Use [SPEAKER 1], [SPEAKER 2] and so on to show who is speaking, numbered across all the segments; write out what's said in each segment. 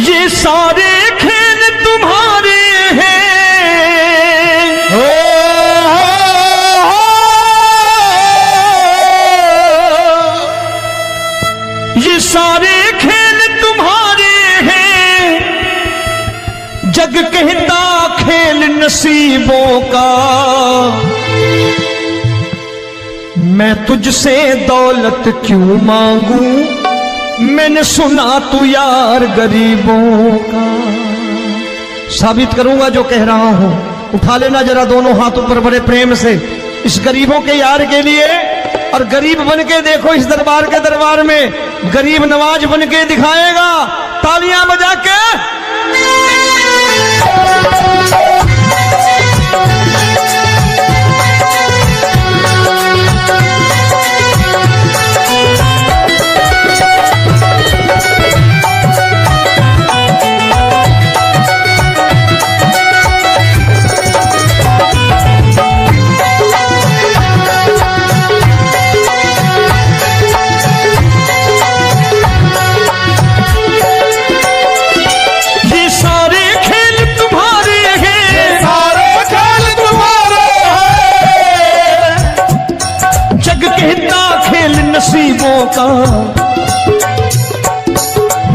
[SPEAKER 1] ये सारे खेल तुम्हारे हैं, ये सारे खेल तुम्हारे हैं, जग कहता खेल नसीबों का। मैं तुझसे दौलत क्यों मांगू, मैंने सुना तू यार गरीबों का। साबित करूंगा जो कह रहा हूं। उठा लेना जरा दोनों हाथ ऊपर बड़े प्रेम से इस गरीबों के यार के लिए। और गरीब बन के देखो इस दरबार के दरबार में गरीब नवाज बन के दिखाएगा, तालियां बजा के। नसीबों का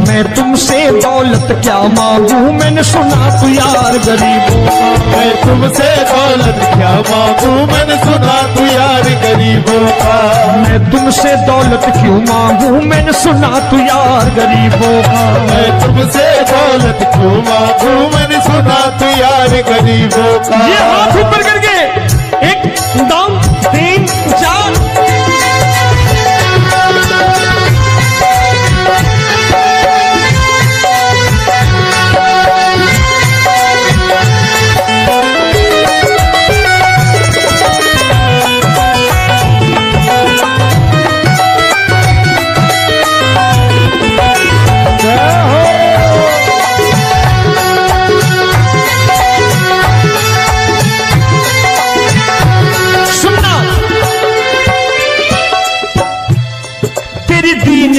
[SPEAKER 1] मैं तुमसे दौलत क्या मांगू, मैंने सुना तू यार गरीबों का।
[SPEAKER 2] मैं तुमसे दौलत क्या मांगू, मैंने सुना तू यार गरीबों का।
[SPEAKER 1] मैं तुमसे दौलत क्यों मांगू, मैंने सुना तू यार गरीबों का।
[SPEAKER 2] मैं तुमसे दौलत क्यों मांगू, मैंने सुना तू यार गरीबों का।
[SPEAKER 1] ये हाथ ऊपर करके 1 2 3 4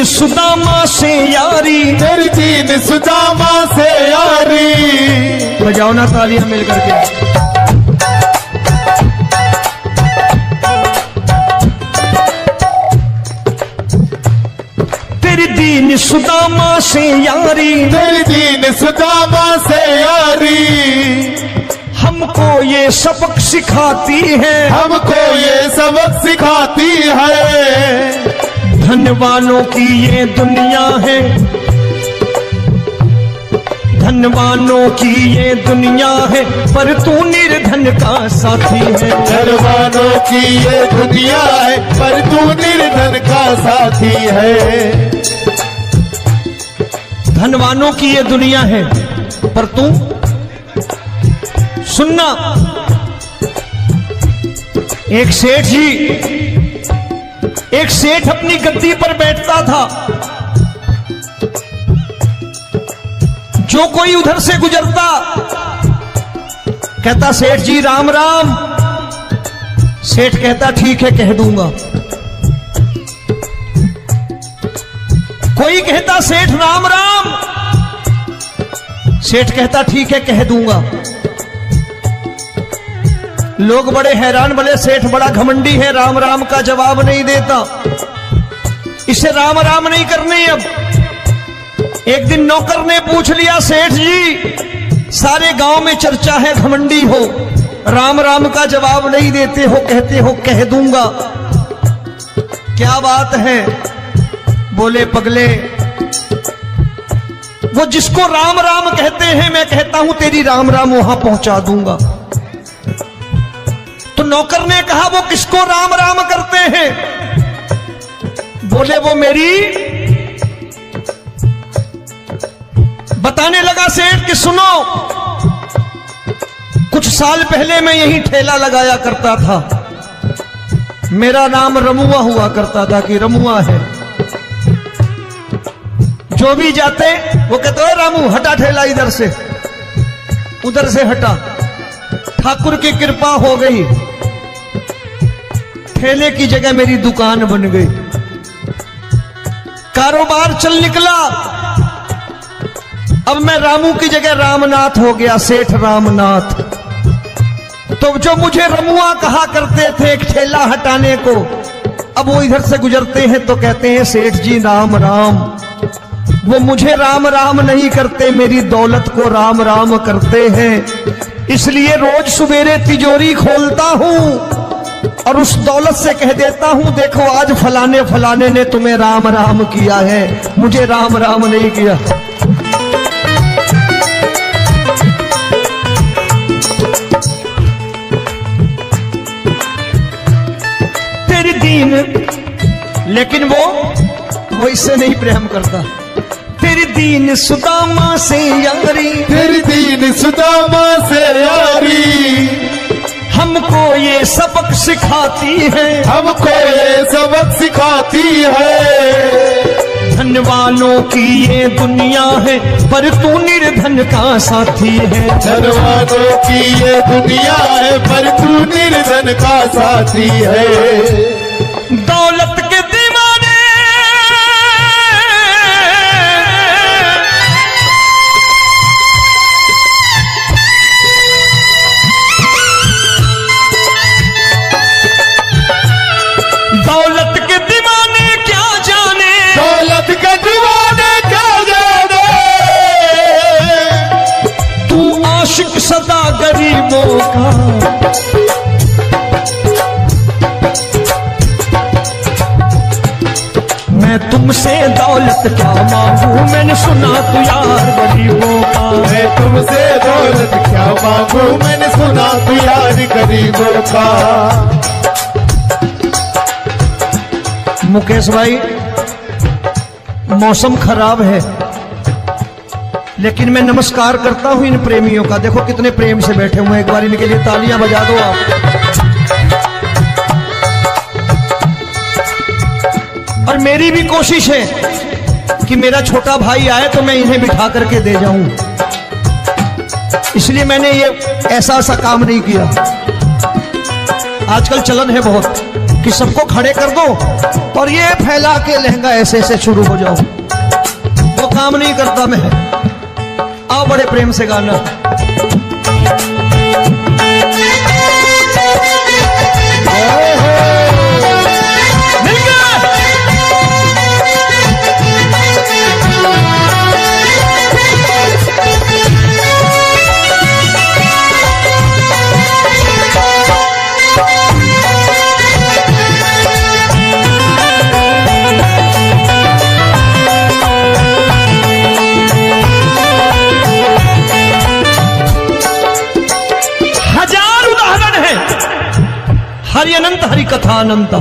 [SPEAKER 1] सुदामा से यारी,
[SPEAKER 2] तेरी दीन सुदामा से यारी।
[SPEAKER 1] बजाओ ना तालियां मिल करके। तेरी दीन सुदामा से यारी,
[SPEAKER 2] तेरी दीन सुदामा से यारी।
[SPEAKER 1] हमको ये सबक सिखाती है,
[SPEAKER 2] हमको ये सबक सिखाती है।
[SPEAKER 1] धनवानों की ये दुनिया है, धनवानों की ये दुनिया है, पर तू निर्धन का साथी है।
[SPEAKER 2] धनवानों की ये दुनिया है, पर तू निर्धन का साथी है।
[SPEAKER 1] धनवानों की ये दुनिया है, पर तू सुनना। एक सेठ अपनी गद्दी पर बैठता था। जो कोई उधर से गुजरता कहता सेठ जी राम राम। सेठ कहता ठीक है कह दूंगा। कोई कहता सेठ राम राम। सेठ कहता ठीक है कह दूंगा। लोग बड़े हैरान, बोले सेठ बड़ा घमंडी है, राम राम का जवाब नहीं देता, इसे राम राम नहीं करनी। अब एक दिन नौकर ने पूछ लिया सेठ जी सारे गांव में चर्चा है घमंडी हो, राम राम का जवाब नहीं देते हो, कहते हो कह दूंगा, क्या बात है? बोले पगले वो जिसको राम राम कहते हैं मैं कहता हूं तेरी राम राम वहां पहुंचा दूंगा। तो नौकर ने कहा वो किसको राम राम करते हैं? बोले वो मेरी। बताने लगा सेठ कि सुनो, कुछ साल पहले मैं यही ठेला लगाया करता था, मेरा नाम रमुआ हुआ करता था कि रमुआ है। जो भी जाते वो कहते हो रामू हटा ठेला इधर से, उधर से हटा। ठाकुर की कृपा हो गई, ठेले की जगह मेरी दुकान बन गई, कारोबार चल निकला। अब मैं रामू की जगह रामनाथ हो गया, सेठ रामनाथ। तो जो मुझे रमुआ कहा करते थे एक ठेला हटाने को, अब वो इधर से गुजरते हैं तो कहते हैं सेठ जी राम राम। वो मुझे राम राम नहीं करते, मेरी दौलत को राम राम करते हैं। इसलिए रोज सवेरे तिजोरी खोलता हूं और उस दौलत से कह देता हूं देखो आज फलाने फलाने ने तुम्हें राम राम किया है, मुझे राम राम नहीं किया। तेरी दीन, लेकिन वो इससे नहीं प्रेम करता। तेरी दीन सुदामा से यारी,
[SPEAKER 2] तेरी दीन सुदामा से यारी,
[SPEAKER 1] हमको ये सबक सिखाती है,
[SPEAKER 2] हमको ये सबक सिखाती है।
[SPEAKER 1] धन वालों की ये दुनिया है पर तू निर्धन का साथी है।
[SPEAKER 2] धन वालों की ये दुनिया है पर तू निर्धन का साथी है।
[SPEAKER 1] दौलत के दीवाने दौलत के दीवाने क्या जाने,
[SPEAKER 2] दौलत के दीवाने क्या जाने,
[SPEAKER 1] तू आशिक सदा गरीबों का। मैं तुमसे दौलत क्या मांगू, मैंने सुना तू यार गरीबों का।
[SPEAKER 2] मैं तुमसे दौलत क्या मांगू, मैंने सुना तू यार गरीबों का।
[SPEAKER 1] मुकेश भाई, मौसम खराब है लेकिन मैं नमस्कार करता हूं इन प्रेमियों का। देखो कितने प्रेम से बैठे हुए हैं, एक बार इनके लिए तालियां बजा दो आप। और मेरी भी कोशिश है कि मेरा छोटा भाई आए तो मैं इन्हें बिठा करके दे जाऊं, इसलिए मैंने ये ऐसा काम नहीं किया। आजकल चलन है बहुत कि सबको खड़े कर दो और ये फैला के लहंगा ऐसे ऐसे शुरू हो जाओ, वो काम नहीं करता मैं। आओ बड़े प्रेम से गाना। हरि अनंत हरि कथा अनंत।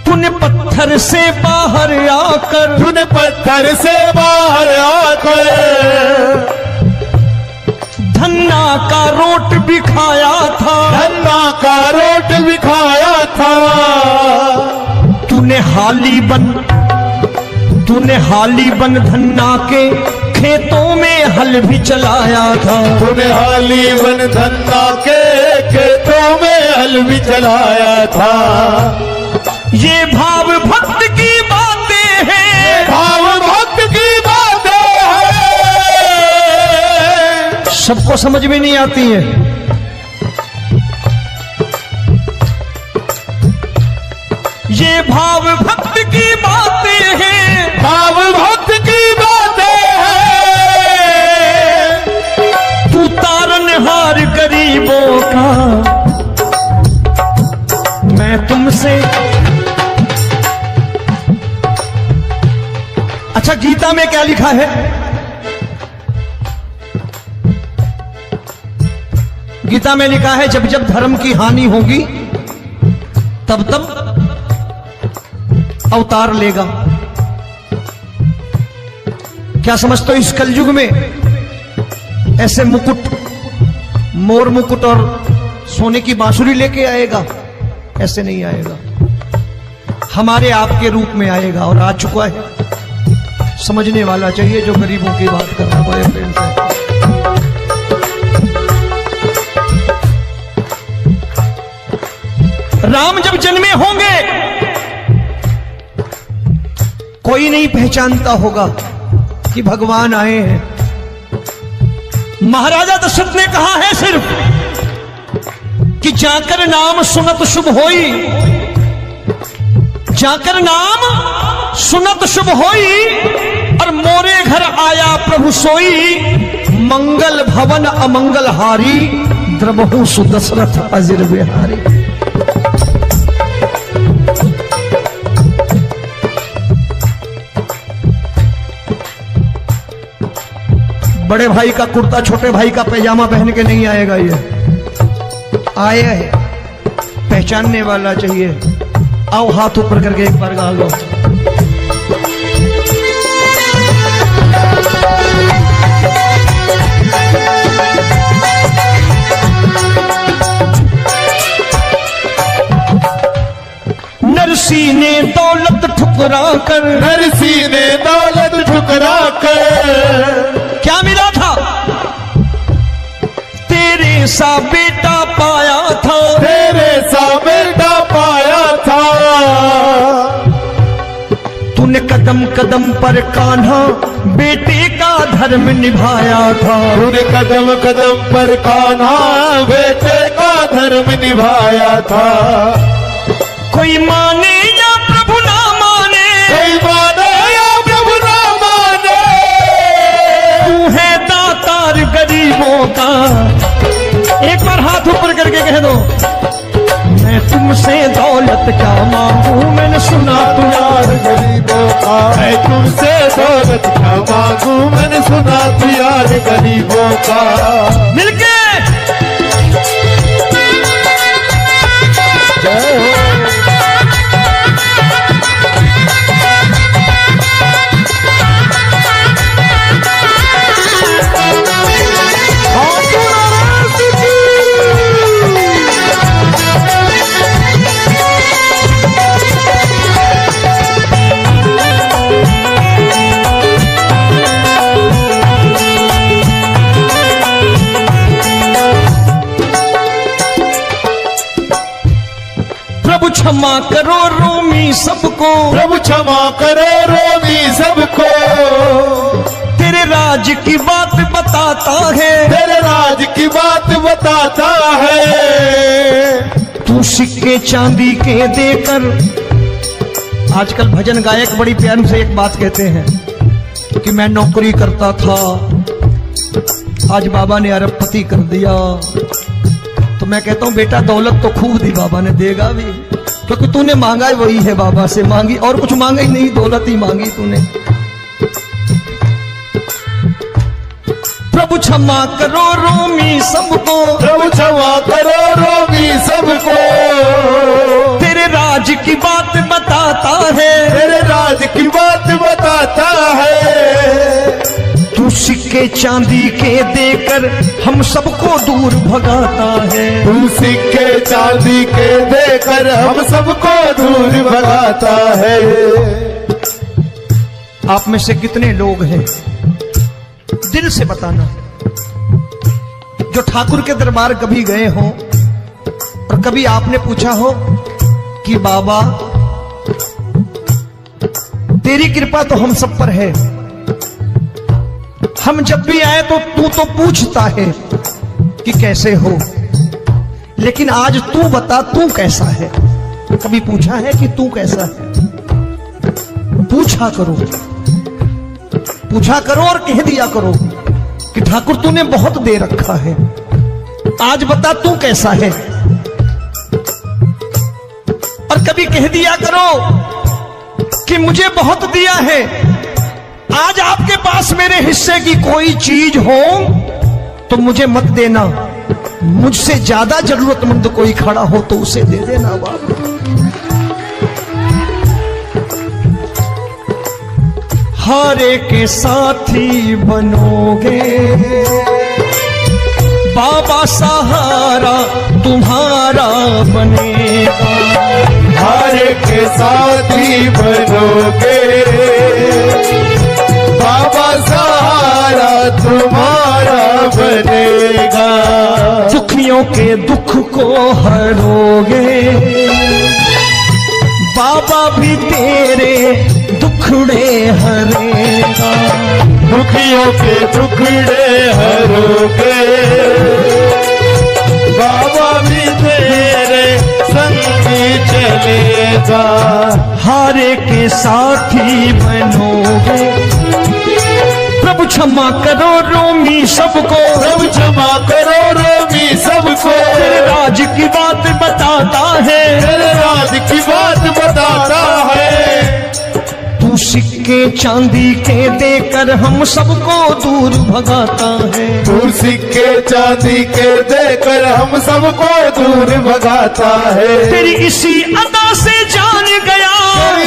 [SPEAKER 1] तूने पत्थर से बाहर आकर,
[SPEAKER 2] तूने पत्थर से बाहर आकर
[SPEAKER 1] धन्ना का रोट भी खाया था,
[SPEAKER 2] धन्ना का रोट भी खाया था।
[SPEAKER 1] तूने हाली बन धन्ना के खेतों में हल भी चलाया था।
[SPEAKER 2] तूने हाली बन धन्ना के खेतों में हल भी चलाया था।
[SPEAKER 1] ये भाव भक्त की बातें हैं,
[SPEAKER 2] भाव भक्त की बातें हैं,
[SPEAKER 1] सबको समझ में नहीं आती है। ये भाव भक्त की बातें हैं,
[SPEAKER 2] भाव भक्त की बातें हैं।
[SPEAKER 1] तू तारनहार गरीबों का, मैं तुमसे। अच्छा, गीता में क्या लिखा है? गीता में लिखा है जब जब धर्म की हानि होगी तब तब अवतार लेगा। क्या समझते हो इस कलयुग में ऐसे मुकुट, मोर मुकुट और सोने की बांसुरी लेके आएगा? ऐसे नहीं आएगा, हमारे आपके रूप में आएगा और आ चुका है। समझने वाला चाहिए जो गरीबों की बात कर रहा बड़े प्रेम से। राम जब जन्मे होंगे कोई नहीं पहचानता होगा, कि भगवान आए हैं। महाराजा दशरथ ने कहा है सिर्फ कि जाकर नाम सुनत शुभ होई, जाकर नाम सुनत शुभ होई, और मोरे घर आया प्रभु सोई, मंगल भवन अमंगल हारी, द्रबहु सुदशरथ अजिर बिहारी। बड़े भाई का कुर्ता छोटे भाई का पैजामा पहन के नहीं आएगा, ये आया है पहचानने वाला चाहिए। आओ हाथ ऊपर करके एक बार गा लो। नरसी ने दौलत ठुकरा कर,
[SPEAKER 2] नरसी ने दौलत ठुकरा कर,
[SPEAKER 1] क्या मिला था? तेरे सा बेटा पाया था,
[SPEAKER 2] तेरे सा बेटा पाया था।
[SPEAKER 1] तूने कदम कदम पर कान्हा बेटे का धर्म निभाया था,
[SPEAKER 2] तूने कदम कदम पर कान्हा बेटे का धर्म निभाया था।
[SPEAKER 1] कोई माने या प्रभु ना माने,
[SPEAKER 2] कोई माने या प्रभु ना माने,
[SPEAKER 1] तू है दातार गरीबों का। एक बार हाथ ऊपर करके कह दो, मैं तुमसे दौलत क्या मांगू, मैंने सुना तू यार
[SPEAKER 2] गरीबों का। मैं तुमसे दौलत क्या मांगू, मैंने सुना तू यार गरीबों का।
[SPEAKER 1] मिलके
[SPEAKER 2] जय हो।
[SPEAKER 1] प्रभु क्षमा करो रोमी सबको,
[SPEAKER 2] प्रभु क्षमा करो रोमी सबको।
[SPEAKER 1] तेरे राज की बात बताता है,
[SPEAKER 2] तेरे राज की बात बताता है।
[SPEAKER 1] तू सिक्के चांदी के देकर। आजकल भजन गायक बड़ी प्यार से एक बात कहते हैं कि मैं नौकरी करता था, आज बाबा ने अरबपति कर दिया। तो मैं कहता हूं बेटा दौलत तो खूब दी बाबा ने, देगा भी, क्योंकि तूने मांगा ही वही है बाबा से, मांगी और कुछ मांगा ही नहीं, दौलत ही मांगी तूने। प्रभु क्षमा करो रोमी सबको,
[SPEAKER 2] प्रभु क्षमा करो रोमी सबको।
[SPEAKER 1] तेरे राज की बात बताता है,
[SPEAKER 2] तेरे राज की बात बताता है।
[SPEAKER 1] तू सिक्के चांदी के देकर हम सबको दूर भगाता है,
[SPEAKER 2] तू सिक्के चांदी के देकर हम सबको दूर भगाता है।
[SPEAKER 1] आप में से कितने लोग हैं, दिल से बताना, जो ठाकुर के दरबार कभी गए हो और कभी आपने पूछा हो कि बाबा तेरी कृपा तो हम सब पर है, हम जब भी आए तो तू तो पूछता है कि कैसे हो, लेकिन आज तू बता तू कैसा है। कभी पूछा है कि तू कैसा है? पूछा करो, पूछा करो और कह दिया करो कि ठाकुर तूने बहुत दे रखा है, आज बता तू कैसा है। और कभी कह दिया करो कि मुझे बहुत दिया है, आज आपके पास मेरे हिस्से की कोई चीज हो तो मुझे मत देना, मुझसे ज्यादा जरूरतमंद कोई खड़ा हो तो उसे दे देना बाबा। हारे के साथी बनोगे बाबा, सहारा तुम्हारा बनेगा।
[SPEAKER 2] हारे के साथी बनोगे बाबा, सहारा तुम्हारा बनेगा।
[SPEAKER 1] दुखियों के दुख को हरोगे बाबा, भी तेरे दुखड़े हरेगा।
[SPEAKER 2] दुखियों के टुकड़े हरोगे, बाबा भी तेरे संगी चलेगा।
[SPEAKER 1] हारे के साथी बनोगे, प्रभु क्षमा करो रोमी सबको,
[SPEAKER 2] प्रभु क्षमा करो रोमी सबको।
[SPEAKER 1] तेरे राज की बात बताता है,
[SPEAKER 2] तेरे राज की बात बताता है।
[SPEAKER 1] तू सिक्के चांदी के देकर हम सबको दूर भगाता है।
[SPEAKER 2] तू सिक्के चांदी के देकर हम सबको दूर भगाता है।
[SPEAKER 1] तेरी इसी अदा से जान गया,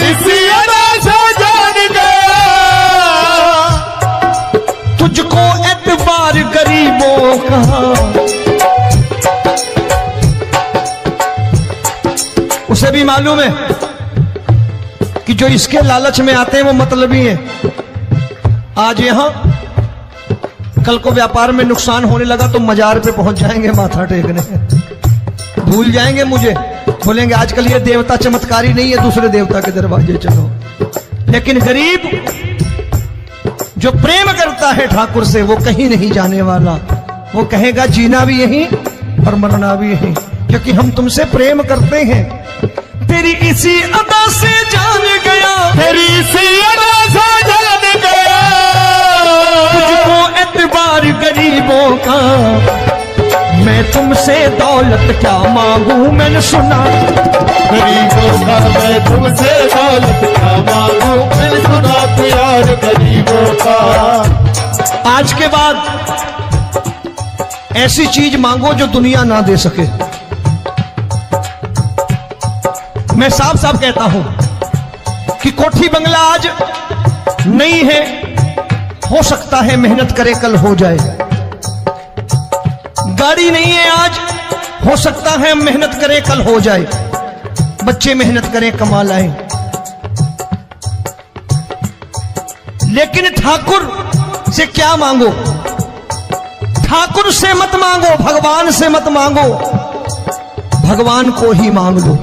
[SPEAKER 2] इसी अदा से जान गया,
[SPEAKER 1] तुझको एतबार गरीबों का। उसे भी मालूम है कि जो इसके लालच में आते हैं वो मतलबी हैं। आज यहां कल को व्यापार में नुकसान होने लगा तो मजार पे पहुंच जाएंगे माथा टेकने, भूल जाएंगे मुझे, बोलेंगे आजकल ये देवता चमत्कारी नहीं है, दूसरे देवता के दरवाजे चलो। लेकिन गरीब जो प्रेम करता है ठाकुर से वो कहीं नहीं जाने वाला, वो कहेगा जीना भी यहीं और मरना भी यहीं, क्योंकि हम तुमसे प्रेम करते हैं। तेरी इसी अदा से जान गया,
[SPEAKER 2] तेरी इसी अदा से जान गया,
[SPEAKER 1] तुझको एतबार गरीबों का। मैं तुमसे दौलत क्या मांगू, मैंने सुना
[SPEAKER 2] गरीबों का। मैं तुमसे दौलत क्या मांगू, मैंने सुना प्यार गरीबों का।
[SPEAKER 1] आज के बाद ऐसी चीज मांगो जो दुनिया ना दे सके। मैं साफ साफ कहता हूं कि कोठी बंगला आज नहीं है, हो सकता है मेहनत करे कल हो जाए। गाड़ी नहीं है आज, हो सकता है मेहनत करें कल हो जाए। बच्चे मेहनत करें कमा लाएं, लेकिन ठाकुर से क्या मांगो? ठाकुर से मत मांगो, भगवान से मत मांगो, भगवान को ही मांग लो।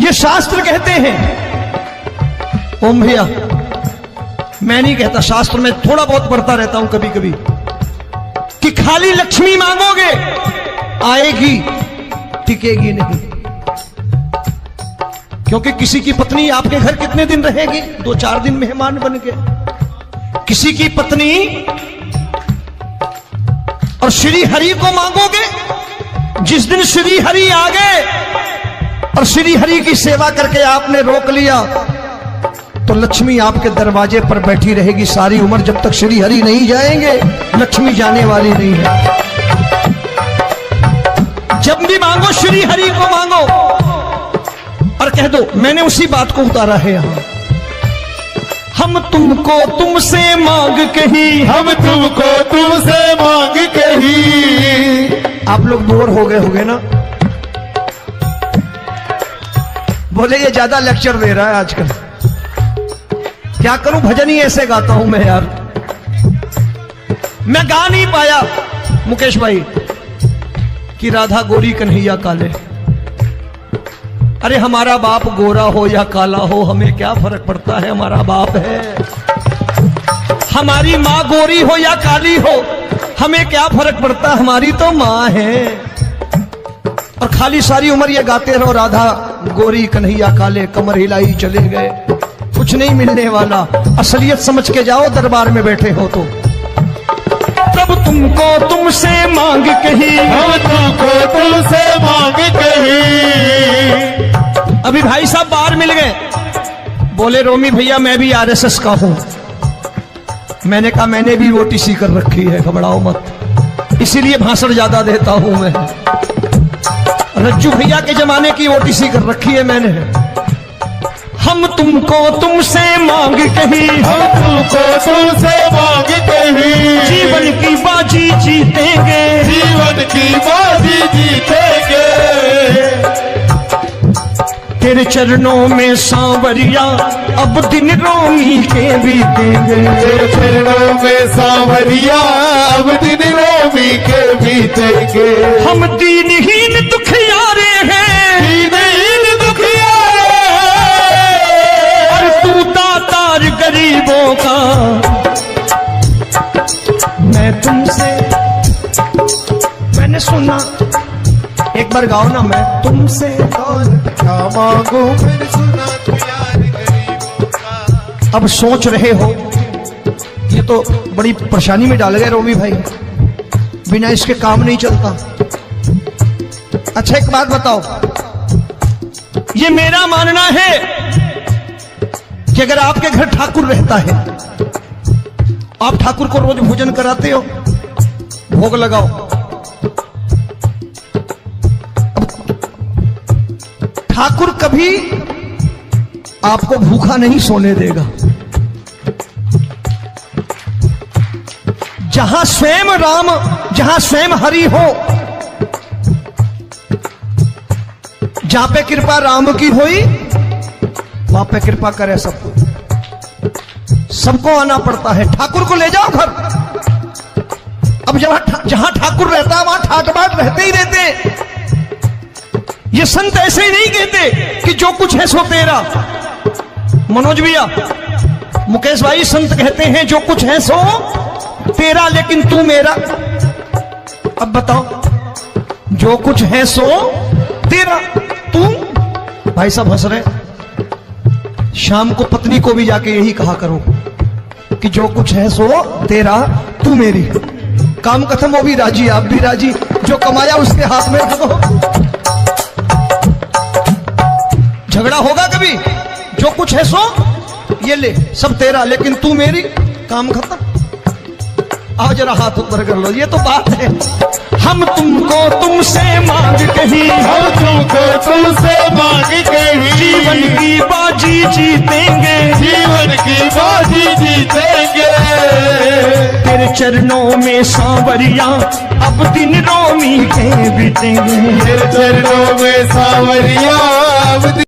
[SPEAKER 1] ये शास्त्र कहते हैं। ओम भैया, मैं नहीं कहता, शास्त्र में थोड़ा बहुत पढ़ता रहता हूं कभी कभी, कि खाली लक्ष्मी मांगोगे आएगी, टिकेगी नहीं। क्योंकि किसी की पत्नी आपके घर कितने दिन रहेगी? 2-4 दिन मेहमान बन के। किसी की पत्नी और श्री हरि को मांगोगे, जिस दिन श्री हरि आ गए और श्री हरि की सेवा करके आपने रोक लिया तो लक्ष्मी आपके दरवाजे पर बैठी रहेगी सारी उम्र। जब तक श्री हरि नहीं जाएंगे लक्ष्मी जाने वाली नहीं है। जब भी मांगो श्री हरि को मांगो और कह दो मैंने उसी बात को उतारा है यहां। हम तुमको तुमसे मांग कही,
[SPEAKER 2] हम तुमको तुमसे मांग कही।
[SPEAKER 1] आप लोग बोर हो गए होंगे ना, बोले ये ज्यादा लेक्चर दे रहा है आजकल। क्या करूं, भजन ही ऐसे गाता हूं मैं यार। मैं गा नहीं पाया मुकेश भाई कि राधा गोरी कन्हैया काले। अरे हमारा बाप गोरा हो या काला हो हमें क्या फर्क पड़ता है, हमारा बाप है। हमारी माँ गोरी हो या काली हो हमें क्या फर्क पड़ता, हमारी तो माँ है। और खाली सारी उम्र ये गाते रहो राधा गोरी कन्हैया काले, कमर हिलाई चले गए, कुछ नहीं मिलने वाला। असलियत समझ के जाओ दरबार में बैठे हो तो। प्रभु तुमको तुमसे मांग कही,
[SPEAKER 2] हम तुमको तुमसे मांग कही।
[SPEAKER 1] अभी भाई साहब बाहर मिल गए, बोले रोमी भैया मैं भी आरएसएस का हूं। मैंने कहा मैंने भी ओटीसी कर रखी है, घबराओ मत, इसीलिए भाषण ज्यादा देता हूं मैं। रज्जू भैया के जमाने की ओटीसी कर रखी है मैंने। हम तुमको तुमसे मांग कही,
[SPEAKER 2] हम तुमको तुमसे मांग कही।
[SPEAKER 1] जीवन की बाजी जीतेंगे,
[SPEAKER 2] जीवन की बाजी जीतेंगे।
[SPEAKER 1] तेरे चरणों में सांवरिया अब दिन रोमी के बीतेंगे।
[SPEAKER 2] तेरे चरणों में सांवरिया अब दिन रोमी के बीतेंगे।
[SPEAKER 1] हम दीनहीन दुखियारे हैं,
[SPEAKER 2] दीनहीन दुखियारे हैं,
[SPEAKER 1] बार गाओ ना, मैं तुमसे
[SPEAKER 2] दौलत क्या मांगू, मैंने सुना तू यार गरीबों का।
[SPEAKER 1] अब सोच रहे हो ये तो बड़ी परेशानी में डाल गए रोमी भाई, बिना इसके काम नहीं चलता। अच्छा एक बात बताओ, ये मेरा मानना है कि अगर आपके घर ठाकुर रहता है, आप ठाकुर को रोज भोजन कराते हो, भोग लगाओ, ठाकुर कभी आपको भूखा नहीं सोने देगा। जहां स्वयं राम, जहां स्वयं हरि हो, जहां पे कृपा राम की हुई, वहां पे कृपा करे सबको, सबको आना पड़ता है। ठाकुर को ले जाओ घर। अब जहां ठाकुर रहता है वहां ठाट बाट रहते ही रहते। ये संत ऐसे ही नहीं कहते कि जो कुछ है सो तेरा। मनोज भैया, मुकेश भाई, संत कहते हैं जो कुछ है सो तेरा, लेकिन तू मेरा। अब बताओ, जो कुछ है सो तेरा, तू। भाई साहब हंस रहे। शाम को पत्नी को भी जाके यही कहा करो कि जो कुछ है सो तेरा, तू मेरी। काम खत्म, वो भी राजी, आप भी राजी, जो कमाया उसके हाथ में रखो। झगड़ा होगा कभी? जो कुछ है सो ये ले, सब तेरा, लेकिन तू मेरी। काम खत्म। आओ जरा हाथ ऊपर कर लो, ये तो बात है। हम तुमको तुमसे मांग कहीं,
[SPEAKER 2] हम तुमको तुमसे मांग कहीं,
[SPEAKER 1] जीवन की बाजी जीतेंगे,
[SPEAKER 2] जीवन की बाजी जीतेंगे।
[SPEAKER 1] तेरे चरणों में सांवरिया अब दिन रोमी के बीतेंगे,
[SPEAKER 2] तेरे चरणों में सांवरिया अब